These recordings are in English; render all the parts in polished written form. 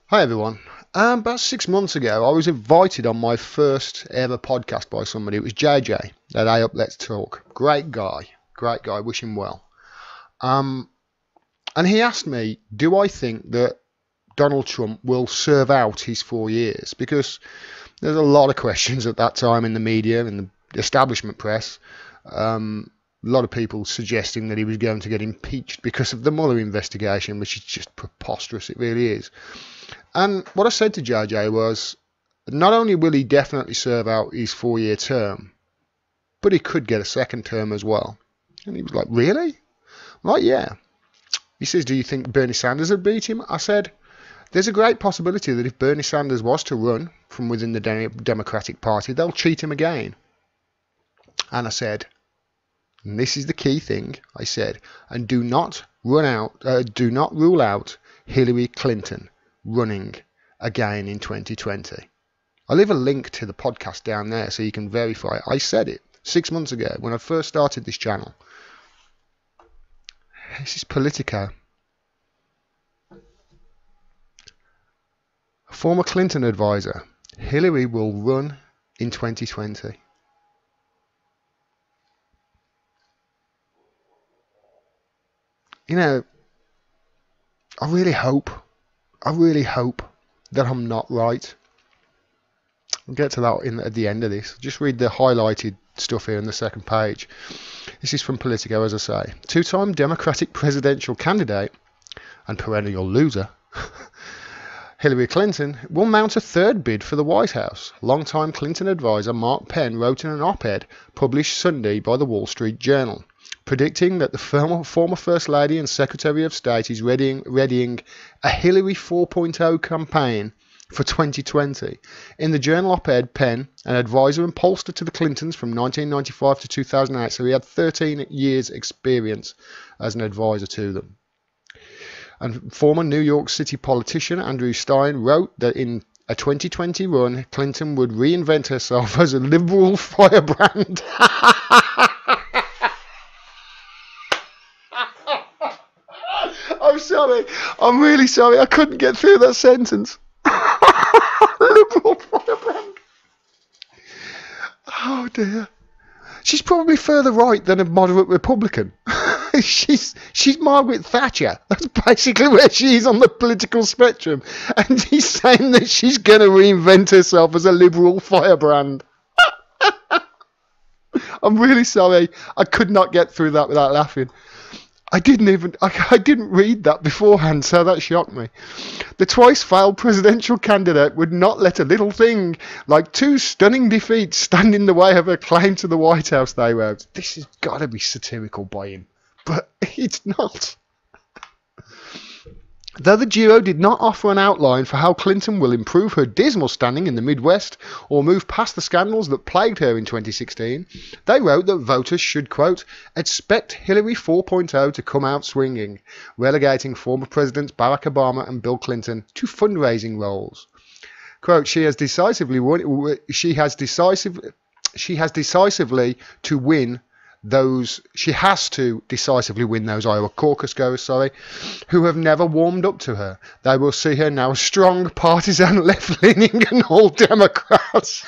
Hi everyone. About 6 months ago, I was invited on my first ever podcast by somebody. It was JJ at A Up Let's Talk. Great guy, wish him well. And he asked me, do I think that Donald Trump will serve out his 4 years? Because there's a lot of questions at that time in the media, in the establishment press. A lot of people suggesting that he was going to get impeached because of the Mueller investigation, which is just preposterous. It really is. And what I said to JJ was, not only will he definitely serve out his 4-year term, but he could get a second term as well. And he was like, really? I'm like, yeah. He says, do you think Bernie Sanders would beat him? I said, there's a great possibility that if Bernie Sanders was to run from within the Democratic Party, they'll cheat him again. And I said, and this is the key thing, I said, and do not rule out Hillary Clinton running again in 2020. I'll leave a link to the podcast down there so you can verify it. I said it 6 months ago when I first started this channel. This is Politico. A former Clinton advisor. Hillary will run in 2020. You know, I really hope that I'm not right. We'll get to that at the end of this. Just read the highlighted stuff here on the second page. This is from Politico, as I say. Two-time Democratic presidential candidate and perennial loser, Hillary Clinton, will mount a third bid for the White House. Longtime Clinton advisor Mark Penn wrote in an op-ed published Sunday by the Wall Street Journal, predicting that the former First Lady and Secretary of State is readying a Hillary 4.0 campaign for 2020. In the Journal op-ed, Penn, an advisor and pollster to the Clintons from 1995 to 2008, so he had 13 years experience as an advisor to them. And former New York City politician Andrew Stein wrote that in a 2020 run, Clinton would reinvent herself as a liberal firebrand. I'm sorry. I'm really sorry. I couldn't get through that sentence. Liberal firebrand. Oh dear. She's probably further right than a moderate Republican. She's Margaret Thatcher. That's basically where she is on the political spectrum. And he's saying that she's going to reinvent herself as a liberal firebrand. I'm really sorry. I could not get through that without laughing. I didn't read that beforehand, so that shocked me. The twice failed presidential candidate would not let a little thing like 2 stunning defeats stand in the way of her claim to the White House, they wrote. This has got to be satirical by him, but it's not. Though the duo did not offer an outline for how Clinton will improve her dismal standing in the Midwest or move past the scandals that plagued her in 2016, they wrote that voters should, quote, expect Hillary 4.0 to come out swinging, relegating former Presidents Barack Obama and Bill Clinton to fundraising roles. Quote, she has decisively to win those Iowa caucus goers, who have never warmed up to her. They will see her now a strong, partisan, left-leaning and all Democrats.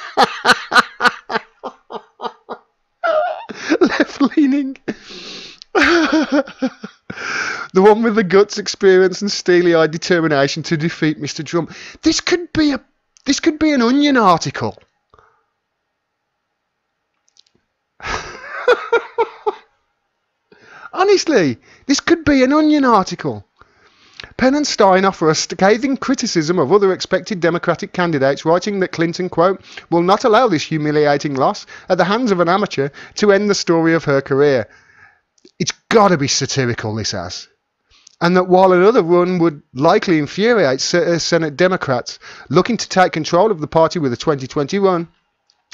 Left-leaning. The one with the guts, experience and steely-eyed determination to defeat Mr. Trump. This could be an Onion article. Honestly, this could be an Onion article. Penn and Stein offer a scathing criticism of other expected Democratic candidates, writing that Clinton, quote, will not allow this humiliating loss at the hands of an amateur to end the story of her career. It's got to be satirical, this has. And that while another run would likely infuriate Senate Democrats looking to take control of the party with a 2020 run,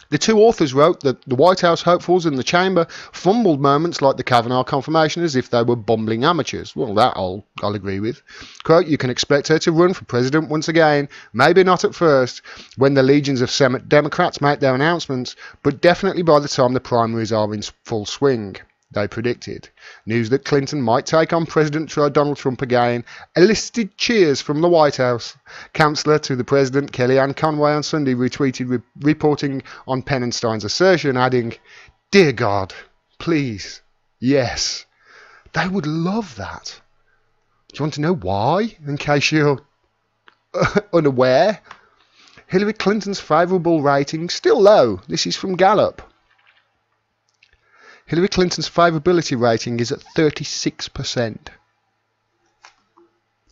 the two authors wrote that the White House hopefuls in the chamber fumbled moments like the Kavanaugh confirmation as if they were bumbling amateurs. Well, that I'll agree with. Quote, you can expect her to run for president once again, maybe not at first, when the legions of Senate Democrats make their announcements, but definitely by the time the primaries are in full swing. they predicted. News that Clinton might take on President Donald Trump again elicited cheers from the White House. Counselor to the president, Kellyanne Conway, on Sunday retweeted reporting on Pennenstein's assertion, adding, "Dear God, please, yes." They would love that. Do you want to know why, in case you're unaware? Hillary Clinton's favourable rating still low. This is from Gallup. Hillary Clinton's favourability rating is at 36%.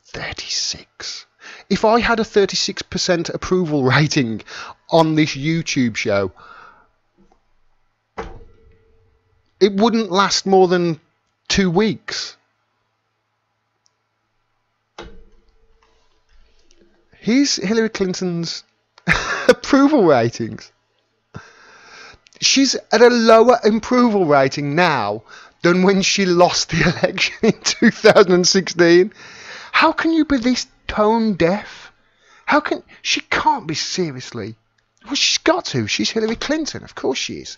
36. If I had a 36% approval rating on this YouTube show, it wouldn't last more than 2 weeks. Here's Hillary Clinton's approval ratings. She's at a lower approval rating now than when she lost the election in 2016. How can you be this tone deaf? She can't be, seriously. Well, she's got to. She's Hillary Clinton. Of course she is.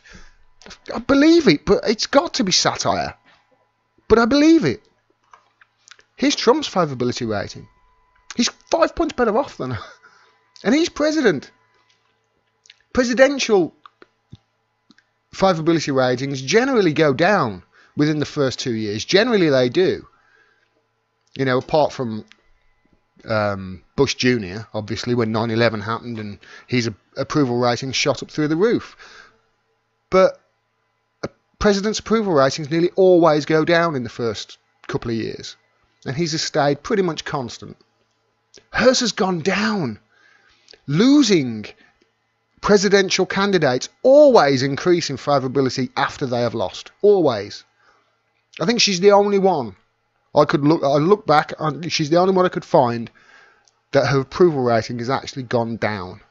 I believe it, but it's got to be satire. But I believe it. Here's Trump's favourability rating. He's 5 points better off than her. And he's president. Presidential favourability ratings generally go down within the first 2 years. Generally they do. You know, apart from Bush Jr., obviously, when 9/11 happened and his approval ratings shot up through the roof. But a president's approval ratings nearly always go down in the first couple of years. And his has stayed pretty much constant. Hers has gone down. Losing presidential candidates always increase in favourability after they have lost. Always. I think she's the only one. I look back, and she's the only one I could find that her approval rating has actually gone down.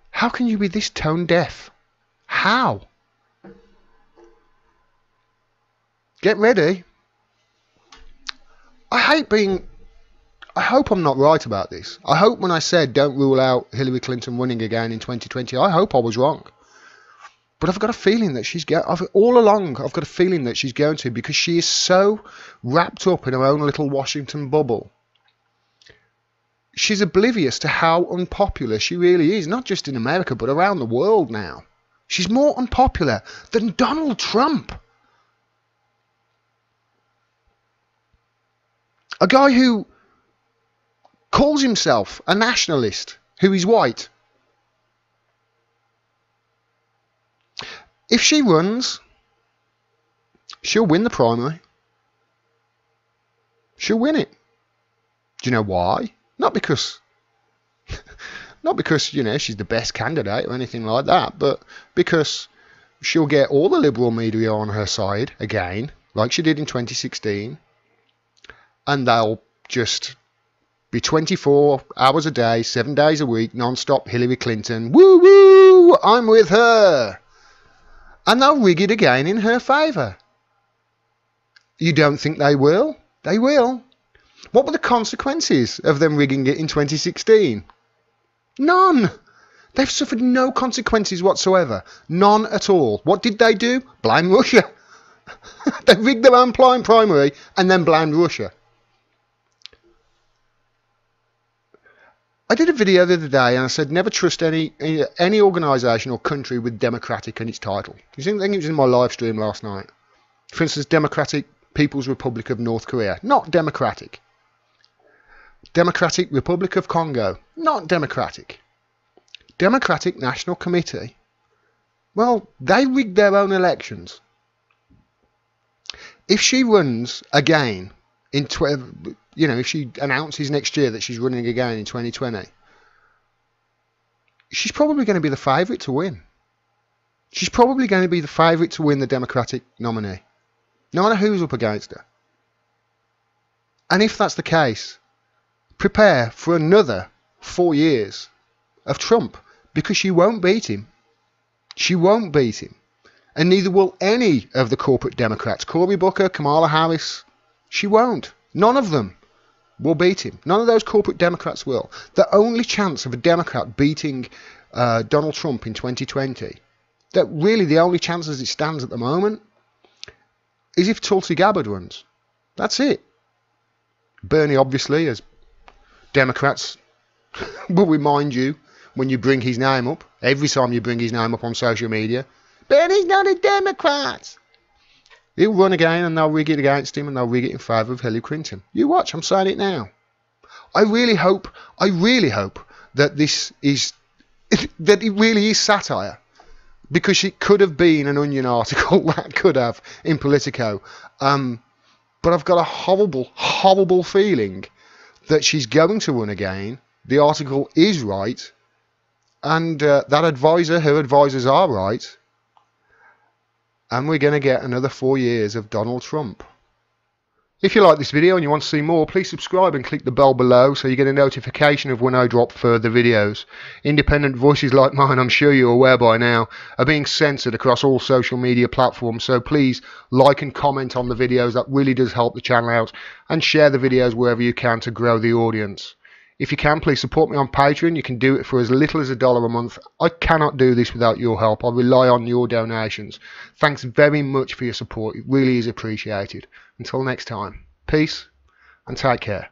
How can you be this tone deaf? How? Get ready. I hope I'm not right about this. I hope when I said don't rule out Hillary Clinton winning again in 2020, I hope I was wrong. But I've got a feeling that all along I've got a feeling that she's going to, because she is so wrapped up in her own little Washington bubble. She's oblivious to how unpopular she really is, not just in America, but around the world now. She's more unpopular than Donald Trump. A guy who calls himself a nationalist, who is white. If she runs, she'll win the primary. She'll win it. Do you know why? Not because, you know, she's the best candidate or anything like that, but because she'll get all the liberal media on her side again, like she did in 2016, and they'll just be 24 hours a day, 7 days a week, non-stop Hillary Clinton. Woo woo! I'm with her. And they'll rig it again in her favour. You don't think they will? They will. What were the consequences of them rigging it in 2016? None. They've suffered no consequences whatsoever. None at all. What did they do? Blame Russia. They rigged their own primary and then blamed Russia. I did a video the other day and I said never trust any organisation or country with democratic in its title. You think it was in my live stream last night? For instance, Democratic People's Republic of North Korea. Not democratic. Democratic Republic of Congo. Not democratic. Democratic National Committee. Well, they rigged their own elections. If she runs again in if she announces next year that she's running again in 2020, she's probably going to be the favourite to win. She's probably going to be the favourite to win the Democratic nominee, no matter who's up against her. And if that's the case, prepare for another 4 years of Trump, because she won't beat him. She won't beat him. And neither will any of the corporate Democrats. Cory Booker, Kamala Harris. She won't. None of them will beat him. None of those corporate Democrats will. The only chance of a Democrat beating Donald Trump in 2020 that really the only chance as it stands at the moment is if Tulsi Gabbard runs. That's it. Bernie, obviously, as Democrats will remind you when you bring his name up, every time you bring his name up on social media, Bernie's not a Democrat. He'll run again and they'll rig it against him and they'll rig it in favour of Hillary Clinton. You watch, I'm saying it now. I really hope that this is, that it really is satire. Because it could have been an Onion article, that could have, in Politico. But I've got a horrible feeling that she's going to run again. The article is right. And that advisor, her advisors are right. And we're going to get another 4 years of Donald Trump. If you like this video and you want to see more, please subscribe and click the bell below so you get a notification of when I drop further videos. Independent voices like mine, I'm sure you're aware by now, are being censored across all social media platforms, so please like and comment on the videos. That really does help the channel out, and share the videos wherever you can to grow the audience. If you can, please support me on Patreon. You can do it for as little as $1 a month. I cannot do this without your help. I rely on your donations. Thanks very much for your support. It really is appreciated. Until next time, peace and take care.